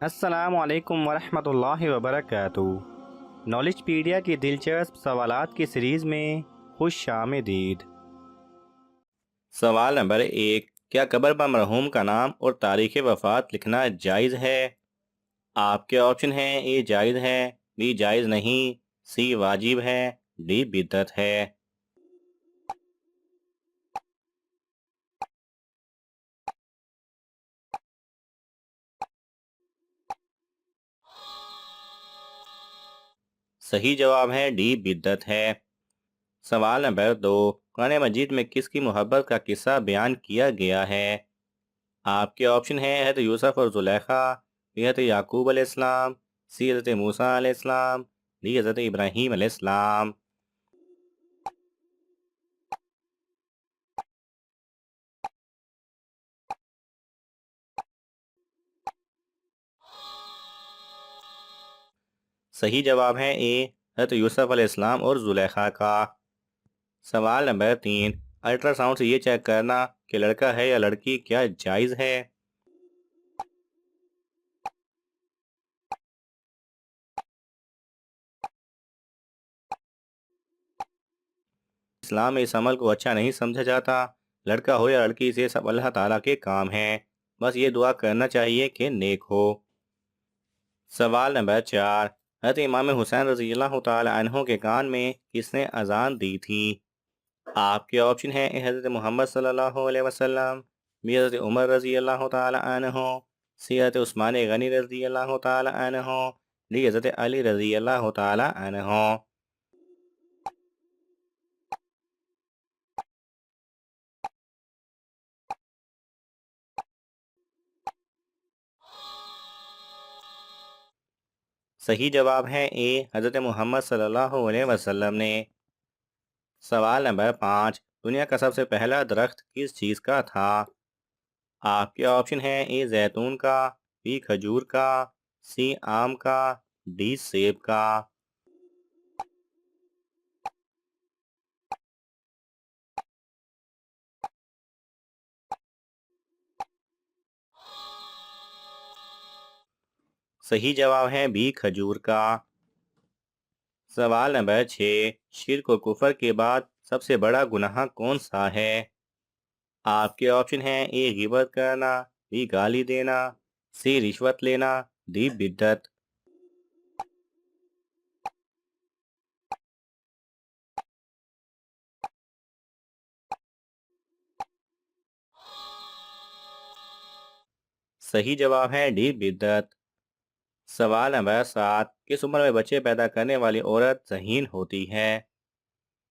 अस्सलाम वालेकुम वरहमतुल्लाहि वबरकातुहू। नॉलेजपीडिया की दिलचस्प सवालात की सीरीज़ में खुश आमदीद। सवाल नंबर 1, क्या कब्र पर मरहूम का नाम और तारीख़ वफ़ात लिखना जायज़ है? आपके ऑप्शन हैं: ए जायज़ है, बी जायज़ नहीं, सी वाजिब है, डी बिदअत है। सही जवाब है डी बिदअत है। सवाल नंबर 2, कुरान मजीद में किसकी मोहब्बत का किस्सा बयान किया गया है? आपके ऑप्शन हैं: हज़रत यूसुफ और जुलेखा, बी हज़रत याकूब अलैहिस्सलाम, सी हज़रत मूसा अलैहिस्सलाम, डी हज़रत इब्राहीम अलैहिस्सलाम। सही जवाब है ए, हज़रत यूसुफ अलैहिस्सलाम और जुलेखा का। सवाल नंबर 3, अल्ट्रासाउंड से ये चेक करना कि लड़का है या लड़की क्या जायज़ है? इस्लाम में इस अमल को अच्छा नहीं समझा जाता। लड़का हो या लड़की, से सब अल्लाह ताला के काम हैं। बस ये दुआ करना चाहिए कि नेक हो। सवाल नंबर 4, हज़रत इमाम हुसैन रज़ी अल्लाह तआला अन्हो के कान में किसने अजान दी थी? आपके ऑप्शन हैं: ए हज़रत मोहम्मद सल्लल्लाहु अलैहि वसल्लम, बी हज़रत उमर रज़ी अल्लाह तआला अन्हो, सी हज़रत उस्मान गनी रज़ी अल्लाह तआला अन्हो, डी हज़रत अली रज़ी अल्लाह तआला अन्हो। सही जवाब है ए, हज़रत मोहम्मद सल्लल्लाहु अलैहि वसल्लम ने। सवाल नंबर 5, दुनिया का सबसे पहला दरख्त किस चीज़ का था? आपके ऑप्शन हैं: ए जैतून का, बी खजूर का, सी आम का, डी सेब का। सही जवाब है बी खजूर का। सवाल नंबर 6, शिर्क और कुफर के बाद सबसे बड़ा गुनाह कौन सा है? आपके ऑप्शन हैं: ए गिबत करना, बी गाली देना, सी रिश्वत लेना, डी बिद्दत। सही जवाब है डी बिद्दत। सवाल नंबर 7, किस उम्र में बच्चे पैदा करने वाली औरत ज़हीन होती है?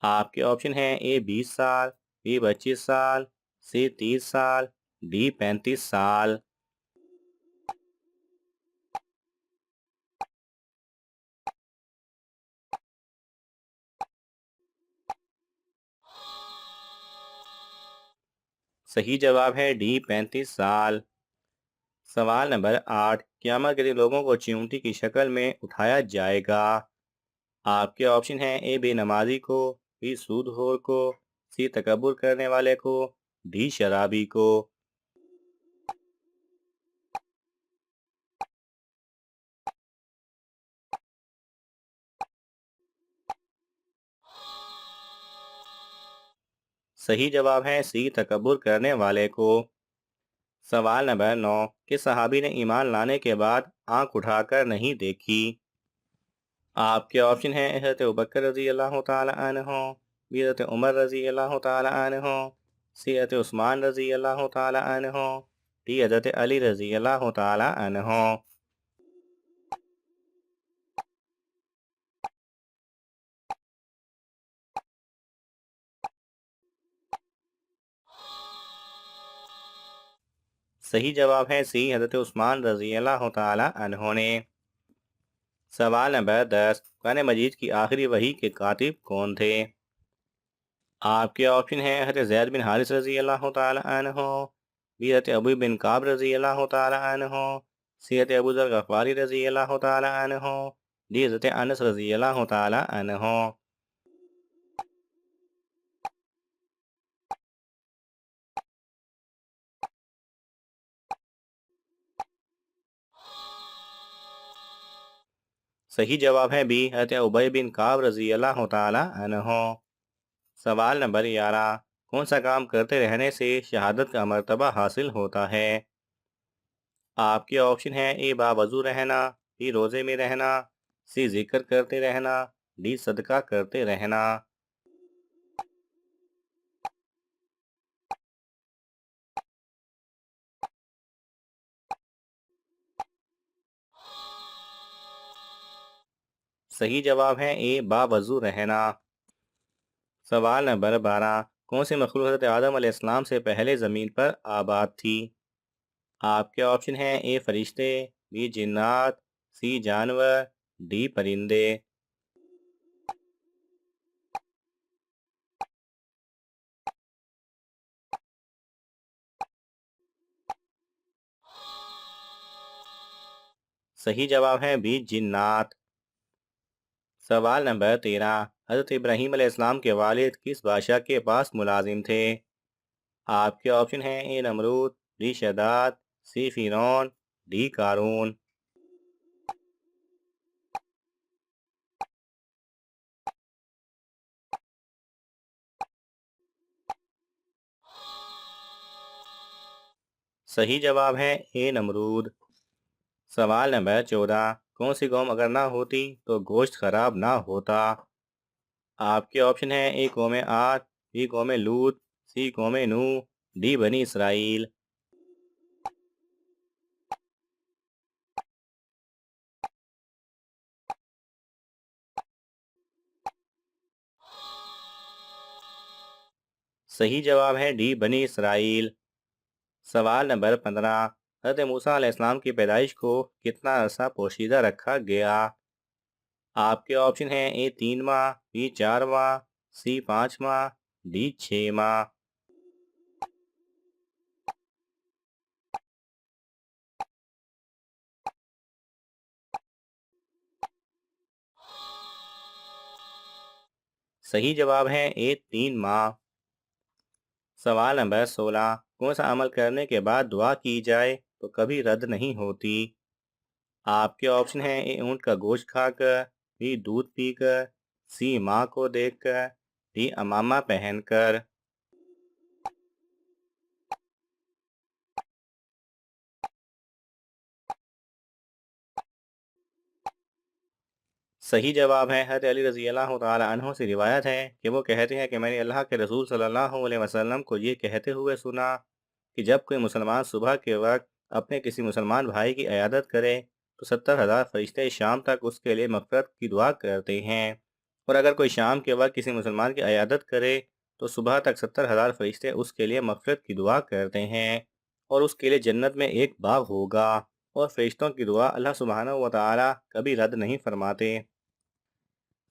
आपके ऑप्शन हैं: ए 20 साल, बी 25 साल, सी 30 साल, डी 35 साल। सही जवाब है डी 35 साल। सवाल नंबर 8, क़यामत के दिन लोगों को चींटी की शक्ल में उठाया जाएगा। आपके ऑप्शन हैं: ए बेनमाजी को, बी सूदखोर को, सी तकब्बुर करने वाले को, डी शराबी को। सही जवाब है सी तकब्बुर करने वाले को। सवाल नंबर 9, किस सहाबी ने ईमान लाने के बाद आंख उठाकर नहीं देखी? आपके ऑप्शन हैं: हज़रत अबू बकर रज़ी अल्लाह तआला अन्हो, बी हज़रत उमर रज़ी अल्लाह तआला अन्हो, सी हज़रत उस्मान रज़ी अल्लाह तआला अन्हो, डी हज़रत अली रज़ी अल्लाह तआला अन्हो। सही जवाब है सी, हज़रत उस्मान रज़ी अल्लाह तआला अन्हो ने। सवाल नंबर 10, कुरान मजीद की आखिरी वही के कातिब कौन थे? आपके ऑप्शन हैं: हज़रत ज़ैद बिन हारिस रज़ी अल्लाह तआला अन्हो, बी हज़रत अबू बिन काब रज़ी अल्लाह तआला अन्हो, सी हज़रत अबू ज़र गफ़ारी रज़ी अल्लाह तआला अन्हो, डी हज़रत अनस रज़ी अल्लाह तआला अन्हो। सही जवाब है बी, हज़रत उबय बिन काब रजी अल्लाह तआला अन्हो। सवाल नंबर 11, कौन सा काम करते रहने से शहादत का मर्तबा हासिल होता है? आपके ऑप्शन है ए बावजू रहना, बी रोज़े में रहना, सी जिक्र करते रहना, डी सदका करते रहना। सही जवाब है ए बावजू रहना। सवाल नंबर 12, कौन सी मखलूक हज़रत आदम अलैहिस्सलाम से पहले ज़मीन पर आबाद थी? आपके ऑप्शन हैं ए फरिश्ते, बी जिन्नात, सी जानवर, डी परिंदे। सही जवाब है बी जिन्नात। सवाल नंबर 13, हज़रत इब्राहीम अलैहिस्सलाम के वालिद किस बादशाह के पास मुलाजिम थे? आपके ऑप्शन हैं ए नमरूद, बी शदाद, सी फिरौन, डी कारून। सही जवाब है ए नमरूद। सवाल नंबर 14, कौन सी कौम अगर ना होती तो गोश्त खराब ना होता? आपके ऑप्शन है ए कौम आद, बी कौम लूत, सी कौम नूह, डी बनी इसराइल। सही जवाब है डी बनी इसराइल। सवाल नंबर 15, हज़रत मूसा अलैहिस्सलाम की पैदाइश को कितना अरसा पोशीदा रखा गया? आपके ऑप्शन हैं ए 3 माह, बी 4 माह, सी 5 माह, डी 6 माह। सही जवाब है ए 3 माह। सवाल नंबर 16, कौन सा अमल करने के बाद दुआ की जाए तो कभी रद्द नहीं होती? आपके ऑप्शन हैं ए ऊँट का गोश्त खाकर, बी दूध पीकर, सी माँ को देखकर, डी अमामा पहनकर। सही जवाब है हज़रत अली रज़ी अल्लाह तआला अन्हो से रिवायत है कि वो कहते हैं कि मैंने अल्लाह के रसूल सल्लल्लाहु अलैहि वसल्लम को ये कहते हुए सुना कि जब कोई मुसलमान सुबह के वक्त अपने किसी मुसलमान भाई की इयादत करे तो 70,000 फरिश्ते शाम तक उसके लिए मग़फ़िरत की दुआ करते हैं, और अगर कोई शाम के वक्त किसी मुसलमान की इयादत करे तो सुबह तक 70,000 फरिश्ते उसके लिए मग़फ़िरत की दुआ करते हैं, और उसके लिए जन्नत में एक बाग होगा, और फरिश्तों की दुआ अल्लाह सुब्हानहू व तआला कभी रद्द नहीं फरमाते।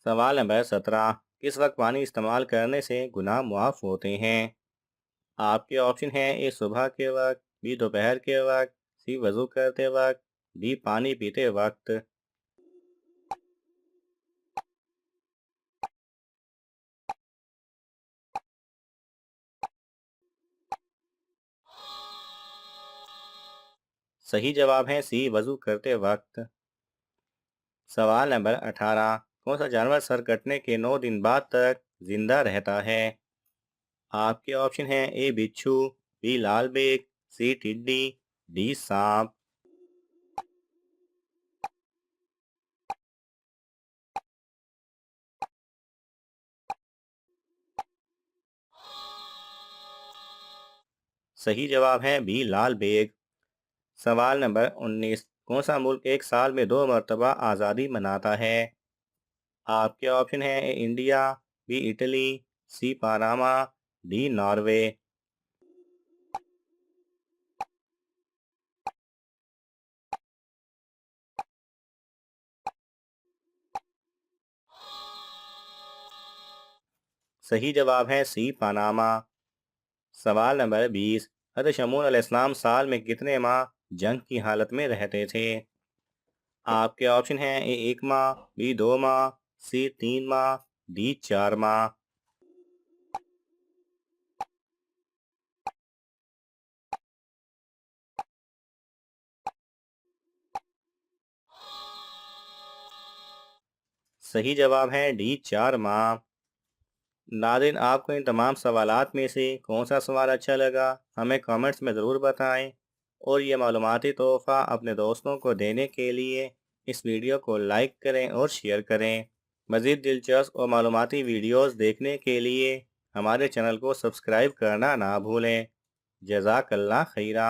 सवाल नंबर 17, किस वक्त पानी इस्तेमाल करने से गुनाह मुआफ़ होते हैं? आपके ऑप्शन हैं ए सुबह के वक्त, बी दोपहर के वक्त, सी वज़ू करते वक्त, डी पानी पीते वक्त। सही जवाब है सी वज़ू करते वक्त। सवाल नंबर 18, कौन सा जानवर सर कटने के 9 दिन बाद तक जिंदा रहता है? आपके ऑप्शन हैं ए बिच्छू, बी लाल बेग, सी टिड्डी, डी सांप। सही जवाब है बी लाल बेग। सवाल नंबर 19, कौन सा मुल्क एक साल में 2 मरतबा आज़ादी मनाता है? आपके ऑप्शन हैं ए इंडिया, बी इटली, सी पानामा, डी नॉर्वे। सही जवाब है सी पानामा। सवाल नंबर 20, हज़रत शमून अलैहिस्सलाम साल में कितने माह जंग की हालत में रहते थे? आपके ऑप्शन हैं ए 1 माह, बी 2 माह, सी 3 माह, डी 4 माह। सही जवाब है डी 4 माह। नाज़रीन, आपको इन तमाम सवालात में से कौन सा सवाल अच्छा लगा हमें कमेंट्स में ज़रूर बताएं। और ये मालूमाती तोहफ़ा अपने दोस्तों को देने के लिए इस वीडियो को लाइक करें और शेयर करें। मज़ीद दिलचस्प और मालूमाती वीडियोस देखने के लिए हमारे चैनल को सब्सक्राइब करना ना भूलें। जज़ाकल्लाह खैरा।